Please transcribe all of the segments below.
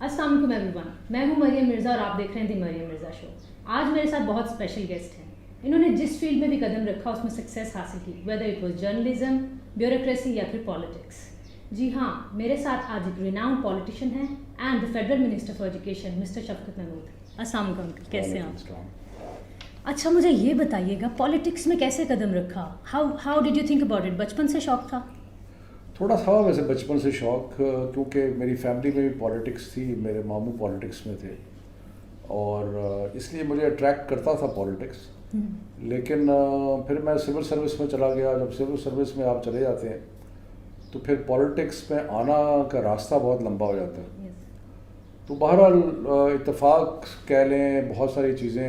السلام علیکم every one, میں ہوں مریم مرزا اور آپ دیکھ رہے ہیں دی مریم مرزا شو۔ آج میرے ساتھ بہت اسپیشل گیسٹ ہیں۔ انہوں نے جس فیلڈ میں بھی قدم رکھا اس میں سکسیس حاصل کی، whether it was journalism, bureaucracy یا پھر پالیٹکس۔ جی ہاں، میرے ساتھ آج ایک ریناؤنڈ پالیٹیشین ہیں and the federal minister for education mister Shafqat Mahmood. السلام علیکم، کیسے ہیں آپ؟ اچھا مجھے یہ بتائیے گا، پالیٹکس میں کیسے قدم رکھا؟ How did you think about it? بچپن سے شوق تھا؟ تھوڑا تھا ویسے بچپن سے شوق، کیونکہ میری فیملی میں بھی پالیٹکس تھی، میرے ماموں پالیٹکس میں تھے اور اس لیے مجھے اٹریکٹ کرتا تھا پالیٹکس۔ لیکن پھر میں سول سروس میں چلا گیا۔ جب سول سروس میں آپ چلے جاتے ہیں تو پھر پالیٹکس میں آنا کا راستہ بہت لمبا ہو جاتا ہے۔ تو بہرحال اتفاق کہہ لیں، بہت ساری چیزیں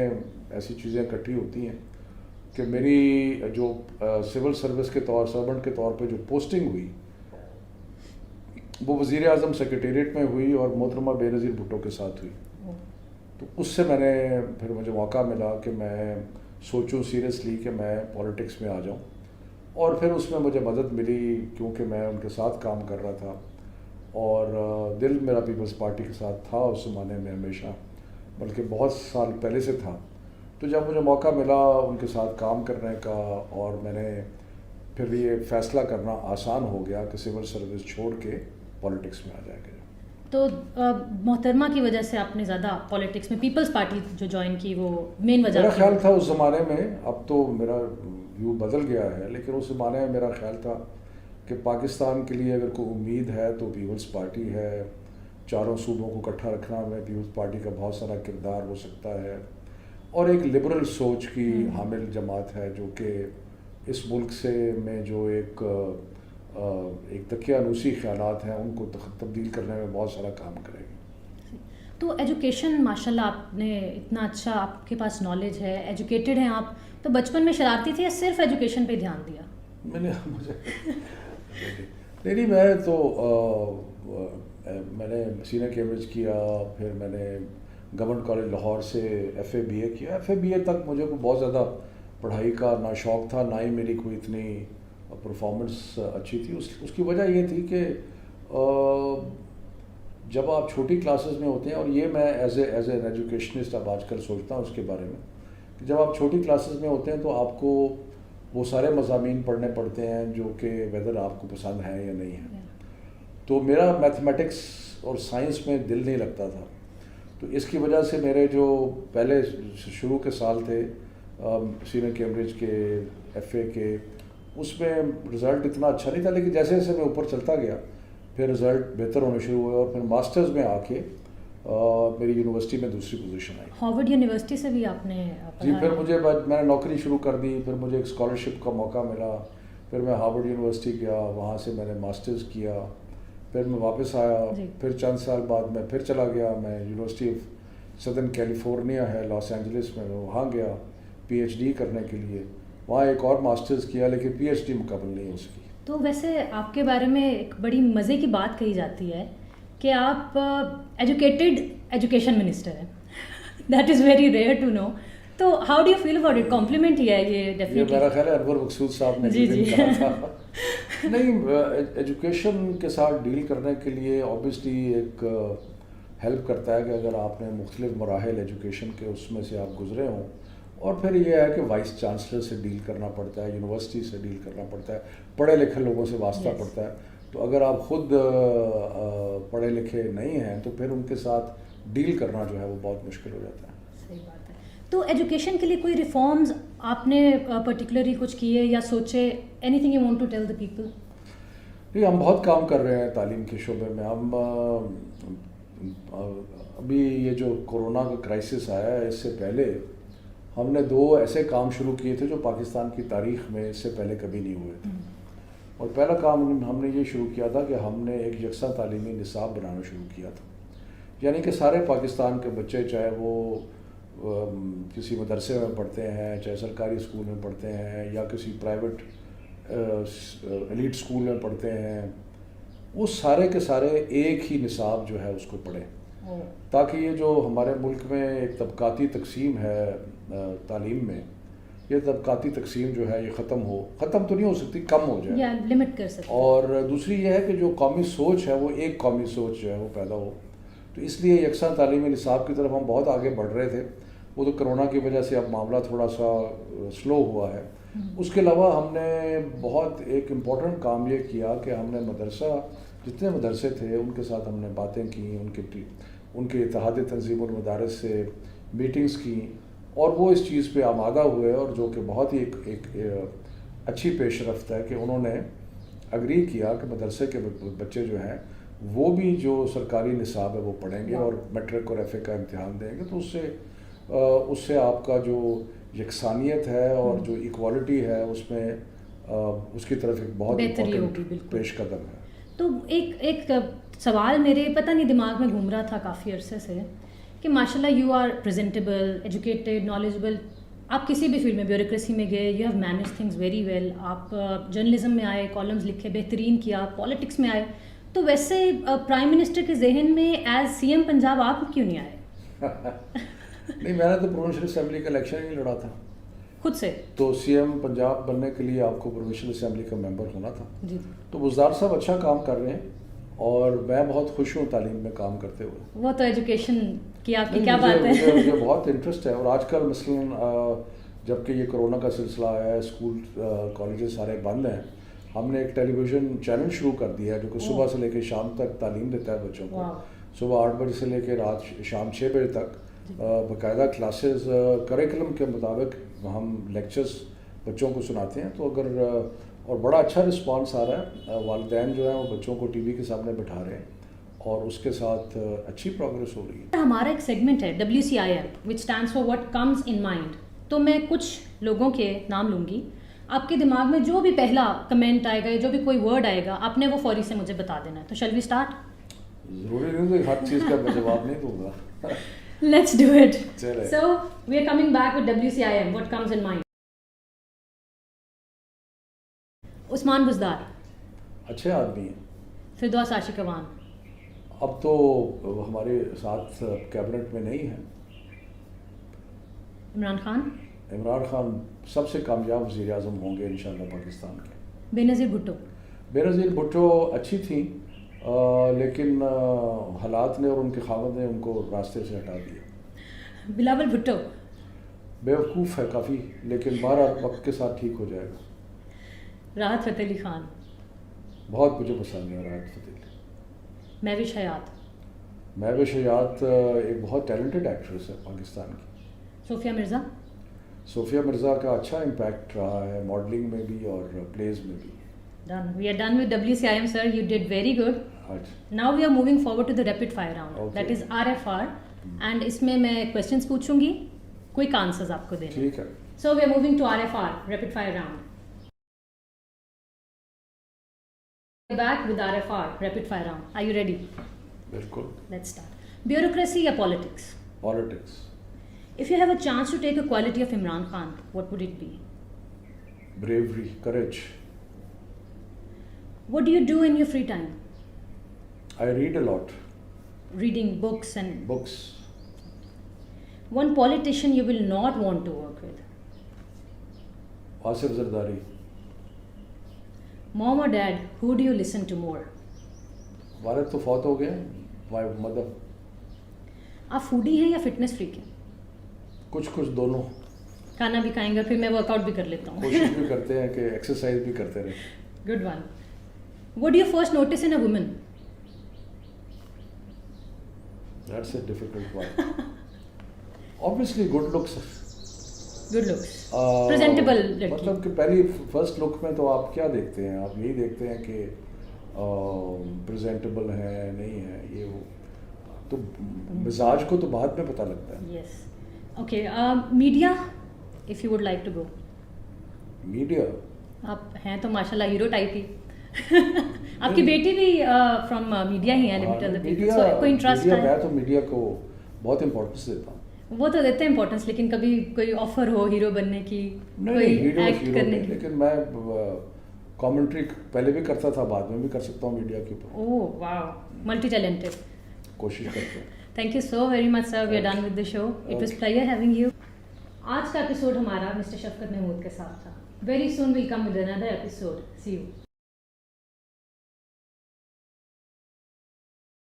ایسی چیزیں اکٹھی ہوتی ہیں کہ میری جو سول سروس کے طور سرونٹ کے طور پہ جو پوسٹنگ ہوئی وہ وزیر اعظم سیکریٹریٹ میں ہوئی اور محترمہ بے نظیر بھٹو کے ساتھ ہوئی۔ تو اس سے میں نے پھر مجھے موقع ملا کہ میں سوچوں سیریسلی کہ میں پالیٹکس میں آ جاؤں، اور پھر اس میں مجھے مدد ملی کیونکہ میں ان کے ساتھ کام کر رہا تھا اور دل میرا پیپلز پارٹی کے ساتھ تھا اس زمانے میں ہمیشہ، بلکہ بہت سال پہلے سے تھا۔ تو جب مجھے موقع ملا ان کے ساتھ کام کرنے کا اور میں نے پھر یہ فیصلہ کرنا آسان ہو گیا کہ سول سروس چھوڑ کے پالیٹکس میں آ جائے گا۔ تو محترمہ کی وجہ سے آپ نے زیادہ پالیٹکس میں پیپلز پارٹی جو جوائن کی، وہ مین وجہ؟ میرا خیال تھا اس زمانے میں، اب تو میرا ویو بدل گیا ہے، لیکن اس زمانے میں میرا خیال تھا کہ پاکستان کے لیے اگر کوئی امید ہے تو پیپلز پارٹی ہے۔ چاروں صوبوں کو اکٹھا رکھنا میں پیپلز پارٹی کا بہت سارا کردار ہو سکتا ہے، اور ایک لبرل سوچ کی حامل جماعت ہے جو کہ اس ملک سے میں جو ایک دقیانوسی خیالات ہیں ان کو تبدیل کرنے میں بہت سارا کام کرے گی۔ تو ایجوکیشن ماشاء اللہ آپ نے اتنا اچھا، آپ کے پاس نالج ہے، ایجوکیٹڈ ہیں آپ، تو بچپن میں شرارتی تھے یا صرف ایجوکیشن پہ دھیان دیا؟ نہیں، میں نے سینئر کیمبرج کیا، پھر میں نے گورنمنٹ کالج لاہور سے ایف اے بی اے کیا۔ ایف اے بی اے تک مجھے کوئی بہت زیادہ پڑھائی کا نہ شوق تھا، نہ ہی میری کوئی اتنی پرفارمنس اچھی تھی۔ اس کی وجہ یہ تھی کہ جب آپ چھوٹی کلاسز میں ہوتے ہیں، اور یہ میں ایز این ایجوکیشنسٹ اب آج کل سوچتا ہوں اس کے بارے میں، کہ جب آپ چھوٹی کلاسز میں ہوتے ہیں تو آپ کو وہ سارے مضامین پڑھنے پڑتے ہیں جو کہ ویدر آپ کو پسند ہیں یا نہیں ہیں۔ تو میرا میتھمیٹکس اور سائنس میں دل نہیں لگتا تھا، تو اس کی وجہ سے میرے جو پہلے شروع کے سال تھے سینئر کیمبرج کے، ایف اے کے، اس میں رزلٹ اتنا اچھا نہیں تھا، لیکن جیسے جیسے میں اوپر چلتا گیا پھر رزلٹ بہتر ہونے شروع ہوئے، اور پھر ماسٹرز میں آ کے میری یونیورسٹی میں دوسری پوزیشن آئی۔ ہارورڈ یونیورسٹی سے بھی آپ نے جی، پھر میں نے نوکری شروع کر دی، پھر مجھے ایک اسکالرشپ کا موقع ملا، پھر میں ہارورڈ یونیورسٹی گیا، وہاں سے میں نے ماسٹرز کیا، پھر میں واپس آیا، پھر چند سال بعد میں پھر چلا گیا، میں یونیورسٹی آف سدرن کیلیفورنیا ہے لاس اینجلس میں، وہاں گیا پی ایچ ڈی کرنے کے لیے، وہاں ایک اور ماسٹرز کیا، لیکن پی ایچ ڈی مکمل نہیں ہو سکی۔ تو ویسے آپ کے بارے میں ایک بڑی مزے کی بات کہی جاتی ہے کہ آپ ایجوکیٹڈ ایجوکیشن منسٹر ہیں، that is very rare to know. تو how do you feel about it? Compliment ہی ہے یہ ڈیفینیٹلی۔ میرا خیال ہے انور مقصود صاحب نے جی کہا تھا۔ نہیں، ایجوکیشن کے ساتھ ڈیل کرنے کے لیے اوبیسلی ایک ہیلپ کرتا ہے کہ اگر آپ نے مختلف مراحل ایجوکیشن کے اس میں سے آپ گزرے ہوں، اور پھر یہ ہے کہ وائس چانسلر سے ڈیل کرنا پڑتا ہے، یونیورسٹی سے ڈیل کرنا پڑتا ہے، پڑھے لکھے لوگوں سے واسطہ پڑتا ہے۔ تو اگر آپ خود پڑھے لکھے نہیں ہیں تو پھر ان کے ساتھ ڈیل کرنا جو ہے وہ بہت مشکل ہو جاتا ہے۔ صحیح بات ہے۔ تو ایجوکیشن کے لیے کوئی ریفارمز آپ نے پرٹیکولرلی کچھ کیے یا سوچے؟ Anything you want to tell the people? نہیں، ہم بہت کام کر رہے ہیں تعلیم کے شعبے میں۔ ہم ابھی یہ جو کورونا کا کرائسس آیا ہے، اس سے پہلے ہم نے 2 ایسے کام شروع کیے تھے جو پاکستان کی تاریخ میں اس سے پہلے کبھی نہیں ہوئے تھے۔ اور پہلا کام ہم نے یہ شروع کیا تھا کہ ہم نے ایک یکساں تعلیمی نصاب بنانا شروع کیا تھا، یعنی کہ سارے پاکستان کے بچے، چاہے وہ کسی مدرسے میں پڑھتے ہیں، چاہے سرکاری اسکول میں پڑھتے ہیں، یا کسی پرائیویٹ ایلیٹ اسکول میں پڑھتے ہیں، وہ سارے کے سارے ایک ہی نصاب جو ہے اس کو پڑھیں، تاکہ یہ جو ہمارے ملک میں ایک طبقاتی تقسیم ہے تعلیم میں، یہ طبقاتی تقسیم جو ہے یہ ختم تو نہیں ہو سکتی، کم ہو جائے، یا لمٹ کر سکتے۔ اور دوسری یہ ہے کہ جو قومی سوچ ہے وہ ایک قومی سوچ جو ہے وہ پیدا ہو، تو اس لیے یکساں تعلیمی نصاب کی طرف ہم بہت آگے بڑھ رہے تھے. وہ تو کرونا کی وجہ سے اب معاملہ تھوڑا سا سلو ہوا ہے. اس کے علاوہ ہم نے بہت ایک امپورٹنٹ کام یہ کیا کہ ہم نے جتنے مدرسے تھے ان کے ساتھ ہم نے باتیں کی, ان کے اتحاد تنظیم المدارس سے میٹنگز کی, اور وہ اس چیز پہ آمادہ ہوئے, اور جو کہ بہت ہی ایک اچھی پیش رفت ہے کہ انہوں نے اگری کیا کہ مدرسے کے بچے جو ہیں وہ بھی جو سرکاری نصاب ہے وہ پڑھیں گے اور میٹرک اور ایف اے کا امتحان دیں گے. تو اس سے آپ کا جو یکسانیت ہے اور جو ایکوالٹی ہے اس میں اس کی طرف ایک بہت امپورٹنٹ پیش قدم ہے. تو ایک سوال میرے پتہ نہیں دماغ میں گھوم رہا تھا کافی عرصے سے کہ ماشاء اللہ you are presentable, educated, knowledgeable. آپ کسی بھی فیلڈ میں, بیوروکریسی میں گئے, you have manage things very well. آپ جرنلزم میں آئے, کالمز لکھے, بہترین کیا, پالیٹکس میں آئے. تو ویسے پرائم منسٹر کے ذہن میں ایز سی ایم پنجاب آپ کیوں نہیں آئے؟ نہیں, میں نے تو پروونشل اسمبلی کا الیکشن ہی نہیں لڑا تھا خود سے. تو سی ایم پنجاب بننے کے لیے آپ کو پروونشل اسمبلی کا ممبر ہونا تھا. جی. تو بزدار صاحب اچھا کام کر رہے ہیں اور میں بہت خوش ہوں تعلیم میں کام کرتے ہوئے. وہ تو ایجوکیشن کی آپ کی کیا بات ہے. مجھے بہت انٹرسٹ ہے, اور آج کل مثلاً جب کہ یہ کرونا کا سلسلہ آیا ہے, اسکول کالجز سارے بند ہیں, ہم نے ایک ٹیلی ویژن چینل شروع کر دیا ہے جو کہ صبح سے لے کے شام تک تعلیم دیتا ہے بچوں کو. صبح 8 بجے سے لے کے شام 6 بجے تک باقاعدہ کلاسز کریکلم کے مطابق ہم لیکچرز بچوں کو سناتے ہیں. تو اگر اور بڑا اچھا رسپانس آ رہا ہے, والدین جو ہیں وہ بچوں کو ٹی وی کے سامنے بٹھا رہے ہیں اور اس کے ساتھ اچھی پروگرس ہو رہی ہے. ہمارا ایک سیگمنٹ ہے WCIM which stands for what comes in mind. تو میں کچھ لوگوں کے نام لوں گی, آپ کے دماغ میں جو بھی پہلا کمنٹ آئے گا یا جو بھی کوئی ورڈ آئے گا آپ نے وہ فوری سے مجھے بتا دینا ہے. تو shall we start؟ ضروری نہیں کہ ہر چیز کا میں جواب نہیں دوں گا. Let's do it. So we are coming back with WCIM. What comes in mind? Usman Buzdar اچھے آدمی ہیں. فردوس عاشق اوان اب تو ہمارے ساتھ کیبنٹ میں نہیں ہیں. عمران خان سب سے کامیاب وزیر اعظم ہوں گے انشاءاللہ پاکستان کے. بے نظیر بھٹو اچھی تھیں لیکن حالات نے اور ان کے خاوند نے ان کو راستے سے ہٹا دیا. بلاول بھٹو بیوقوف ہے کافی, لیکن بہرحال وقت کے ساتھ ٹھیک ہو جائے گا. راحت فتح علی خان بہت مجھے پسند ہے راحت فتح علی. مہوش حیات ایک بہت ٹیلنٹڈ ایکٹریس ہے پاکستان کی. صوفیہ مرزا کا اچھا امپیکٹ رہا ہے ماڈلنگ میں بھی اور پلیز میں بھی. Done. We are done with WCIM, sir. You did very good. Now we are moving forward to the rapid fire round. Okay. That is RFR. And اس میں میں questions پوچھوں گی, quick answers آپ کو دینے. ٹھیک ہے. So we are moving to RFR, rapid fire round. Back with RFR, rapid fire round. Are you ready? بالکل. Let's start. Bureaucracy یا politics? Politics. If you have a chance to take a quality of Imran Khan, what would it be? Bravery, courage. What do you do in your free time? I read a lot. Reading books and... Books. One politician you will not want to work with? Asif Zardari. Mom or dad, who do you listen to more? والد تو فوت ہو گئے. My mother. آپ foodie ہیں یا fitness freak ہیں؟ کچھ دونوں. کھانا بھی کھائیں گے پھر میں ورک آؤٹ بھی کر لیتا ہوں. کوشش بھی کرتے ہیں کہ ایکسرسائز بھی کرتے رہیں. Good one. What do you first notice in a woman? That's a difficult one. Obviously good looks. Good looks. Presentable لڑکی. مطلب کہ پہلی فرسٹ لک میں تو آپ کیا دیکھتے ہیں, آپ یہی دیکھتے ہیں کہ پریزنٹیبل ہے نہیں ہے, یہ وہ تو مزاج کو تو بعد میں پتہ لگتا ہے. Yes. Okay. Media, if you would like to go. Media. آپ ہیں تو ماشاء اللہ ہیرو ٹائپ ہی. آپ کی بیٹی بھی فرام میڈیا ہی ہے. کوئی انٹرسٹ ہے؟ میں تو میڈیا کو بہت امپورٹنس دیتا ہوں. وہ تو دیتے ہیں امپورٹنس, لیکن کبھی کوئی آفر ہو ہیرو بننے کی, کوئی ایکٹ کرنے کی؟ لیکن میں کامنٹری پہلے بھی کرتا تھا, بعد میں بھی کر سکتا ہوں میڈیا کے اوپر. Oh wow, multi talented. کوشش کرتے ہیں. Thank you so very much sir, we are done with the show. It was pleasure having you. آج کا ایپیسوڈ ہمارا مسٹر شفقت محمود کے ساتھ تھا. Very soon we'll come with another episode. See you.